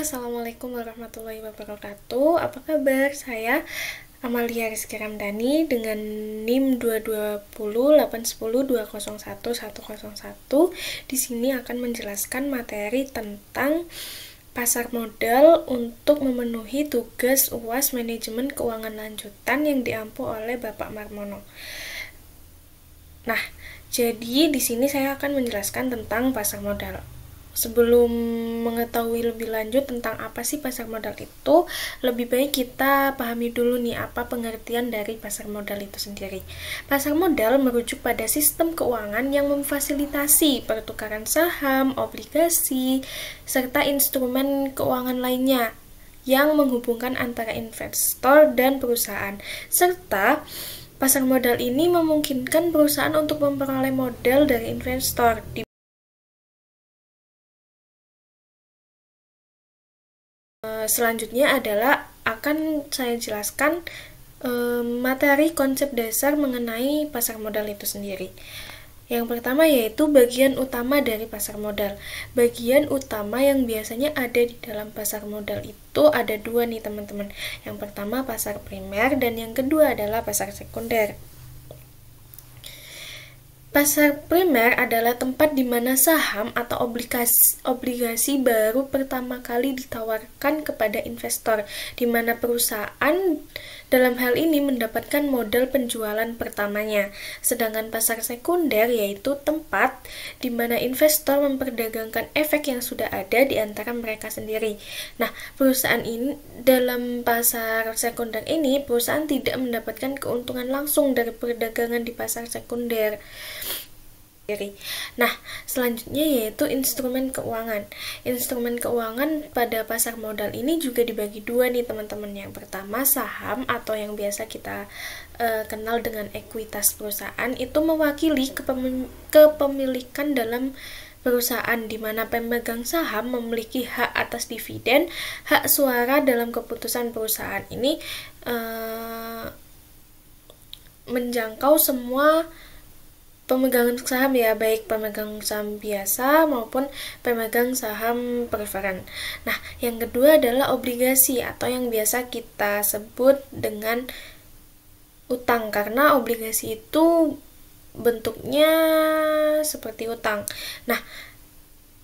Assalamualaikum warahmatullahi wabarakatuh. Apa kabar? Saya Amalia Rizky Ramdhani dengan NIM 2208102011101. Di sini akan menjelaskan materi tentang pasar modal untuk memenuhi tugas UAS Manajemen Keuangan Lanjutan yang diampu oleh Bapak Marmono. Nah, jadi di sini saya akan menjelaskan tentang pasar modal. Sebelum mengetahui lebih lanjut tentang apa sih pasar modal itu, lebih baik kita pahami dulu nih apa pengertian dari pasar modal itu sendiri. Pasar modal merujuk pada sistem keuangan yang memfasilitasi pertukaran saham, obligasi, serta instrumen keuangan lainnya yang menghubungkan antara investor dan perusahaan, serta pasar modal ini memungkinkan perusahaan untuk memperoleh modal dari investor. Selanjutnya adalah akan saya jelaskan materi konsep dasar mengenai pasar modal itu sendiri. Yang pertama yaitu bagian utama dari pasar modal. Bagian utama yang biasanya ada di dalam pasar modal itu ada dua nih teman-teman. Yang pertama pasar primer dan yang kedua adalah pasar sekunder. Pasar primer adalah tempat di mana saham atau obligasi baru pertama kali ditawarkan kepada investor, di mana perusahaan dalam hal ini mendapatkan modal penjualan pertamanya. Sedangkan pasar sekunder yaitu tempat di mana investor memperdagangkan efek yang sudah ada di antara mereka sendiri. Nah, perusahaan ini dalam pasar sekunder ini perusahaan tidak mendapatkan keuntungan langsung dari perdagangan di pasar sekunder. Nah, selanjutnya yaitu instrumen keuangan. Instrumen keuangan pada pasar modal ini juga dibagi dua nih teman-teman. Yang pertama saham atau yang biasa kita kenal dengan ekuitas perusahaan, itu mewakili kepemilikan dalam perusahaan di mana pemegang saham memiliki hak atas dividen, hak suara dalam keputusan perusahaan. Ini menjangkau semua pemegang saham ya, baik pemegang saham biasa maupun pemegang saham preferen. Nah, yang kedua adalah obligasi atau yang biasa kita sebut dengan utang, karena obligasi itu bentuknya seperti utang. Nah,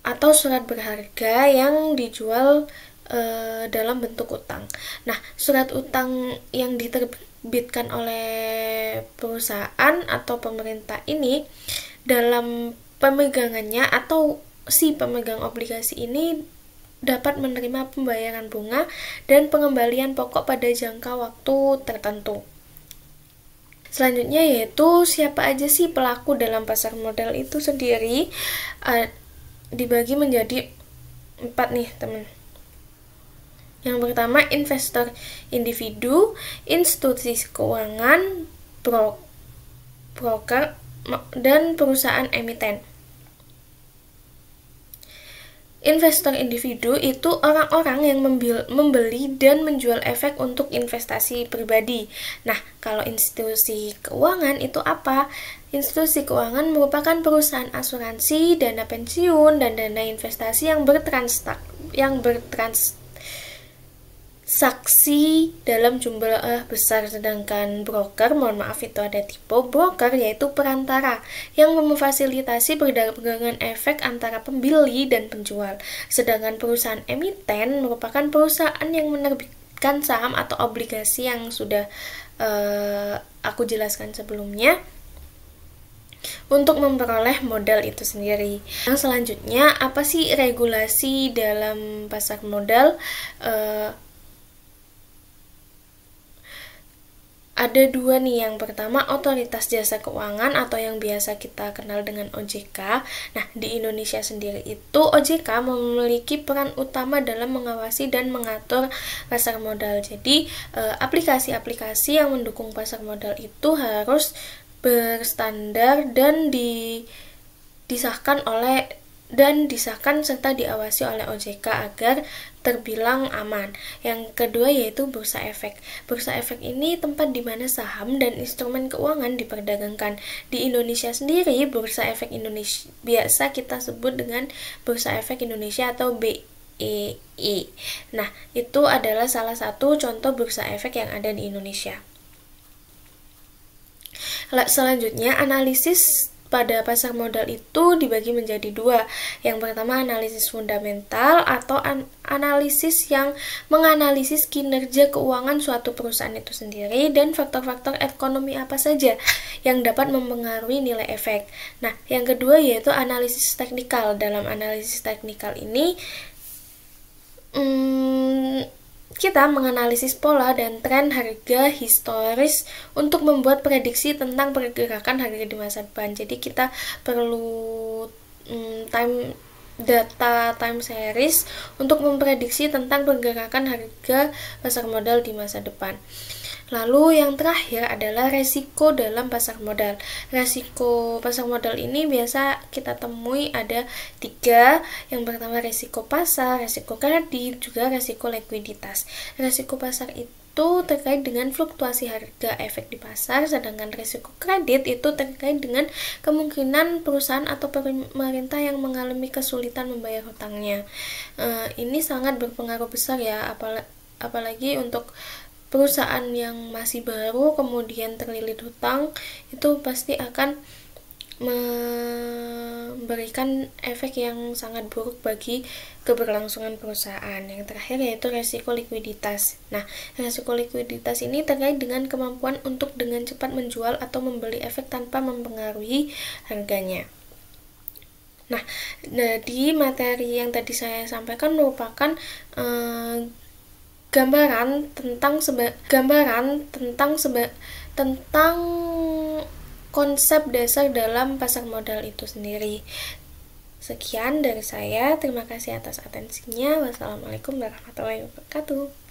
atau surat berharga yang dijual dalam bentuk utang. Nah, surat utang yang diterbitkan oleh perusahaan atau pemerintah ini dalam pemegangannya atau si pemegang obligasi ini dapat menerima pembayaran bunga dan pengembalian pokok pada jangka waktu tertentu. Selanjutnya yaitu siapa aja sih pelaku dalam pasar modal itu sendiri, dibagi menjadi 4 nih teman. Yang pertama investor individu, institusi keuangan, broker, dan perusahaan emiten. Investor individu itu orang-orang yang membeli dan menjual efek untuk investasi pribadi. Nah, kalau institusi keuangan itu apa? Institusi keuangan merupakan perusahaan asuransi, dana pensiun, dan dana investasi yang bertransaksi dalam jumlah besar. Sedangkan broker, mohon maaf itu ada tipe broker, yaitu perantara yang memfasilitasi perdagangan efek antara pembeli dan penjual. Sedangkan perusahaan emiten merupakan perusahaan yang menerbitkan saham atau obligasi yang sudah aku jelaskan sebelumnya untuk memperoleh modal itu sendiri. Yang selanjutnya, apa sih regulasi dalam pasar modal? Ada dua nih. Yang pertama Otoritas Jasa Keuangan atau yang biasa kita kenal dengan OJK. Nah, di Indonesia sendiri itu OJK memiliki peran utama dalam mengawasi dan mengatur pasar modal. Jadi aplikasi-aplikasi yang mendukung pasar modal itu harus berstandar dan disahkan serta diawasi oleh OJK agar terbilang aman. Yang kedua yaitu bursa efek. Bursa efek ini tempat di mana saham dan instrumen keuangan diperdagangkan. Di Indonesia sendiri, bursa efek Indonesia biasa kita sebut dengan Bursa Efek Indonesia atau Nah, itu adalah salah satu contoh bursa efek yang ada di Indonesia. Selanjutnya, analisis pada pasar modal itu dibagi menjadi dua. Yang pertama, analisis fundamental atau analisis yang menganalisis kinerja keuangan suatu perusahaan itu sendiri dan faktor-faktor ekonomi apa saja yang dapat mempengaruhi nilai efek. Nah, yang kedua yaitu analisis teknikal. Dalam analisis teknikal ini kita menganalisis pola dan tren harga historis untuk membuat prediksi tentang pergerakan harga di masa depan. Jadi kita perlu data time series untuk memprediksi tentang pergerakan harga pasar modal di masa depan. Lalu yang terakhir adalah resiko dalam pasar modal. Resiko pasar modal ini biasa kita temui ada 3. Yang pertama resiko pasar, resiko kredit, juga resiko likuiditas. Resiko pasar itu terkait dengan fluktuasi harga efek di pasar, sedangkan resiko kredit itu terkait dengan kemungkinan perusahaan atau pemerintah yang mengalami kesulitan membayar hutangnya. Ini sangat berpengaruh besar ya, apalagi untuk perusahaan yang masih baru kemudian terlilit hutang, itu pasti akan memberikan efek yang sangat buruk bagi keberlangsungan perusahaan. Yang terakhir yaitu resiko likuiditas. Nah, resiko likuiditas ini terkait dengan kemampuan untuk dengan cepat menjual atau membeli efek tanpa mempengaruhi harganya. Nah, di materi yang tadi saya sampaikan merupakan gambaran tentang konsep dasar dalam pasar modal itu sendiri. Sekian dari saya, terima kasih atas atensinya. Wassalamualaikum warahmatullahi wabarakatuh.